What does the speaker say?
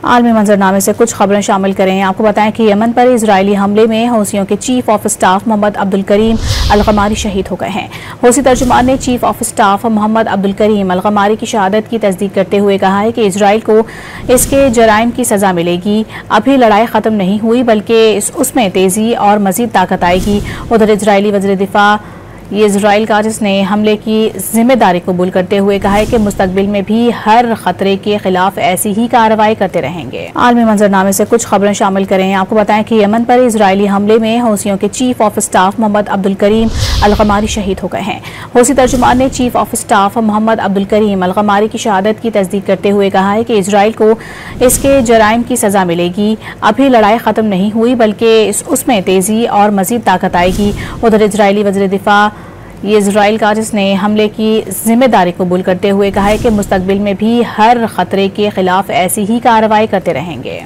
आलमी मंजरनामे से कुछ खबरें शामिल करें। आपको बताएं कि यमन पर इजरायली हमले में हौसियों के chief of staff Mohammed Abdul Karim al-Ghamari शहीद हो गए हैं। हौसी तर्जुमान ने chief of staff Mohammed Abdul Karim al-Ghamari की शहादत की तस्दीक करते हुए कहा है कि इजराइल को इसके जराइम की सजा मिलेगी। अभी लड़ाई खत्म नहीं हुई बल्कि उसमें तेजी और मजीद ताकत आएगी। उधर इजरायली वज़ीर दिफा इजराइल का जिसने हमले की जिम्मेदारी कबूल करते हुए कहा है कि मुस्तकबिल में भी हर खतरे के खिलाफ ऐसी ही कार्रवाई करते रहेंगे। आलमी मंजरनामे से कुछ खबरें शामिल करें। आपको बताएं कि यमन पर इजरायली हमले में हौसियों के chief of staff Mohammed Abdul Karim al-Ghamari शहीद हो गए हैं। हौसी तर्जुमान ने chief of staff Mohammed Abdul Karim al-Ghamari की शहादत की तस्दीक करते हुए कहा है कि इजराइल को इसके जराइम की सजा मिलेगी। अभी लड़ाई खत्म नहीं हुई बल्कि उसमें तेजी और मजीद ताकत आएगी। उधर इजरायली वज़ीर दिफा इजराइल का जिसने हमले की जिम्मेदारी कबूल करते हुए कहा है कि मुस्तकबिल में भी हर खतरे के खिलाफ ऐसी ही कार्रवाई करते रहेंगे।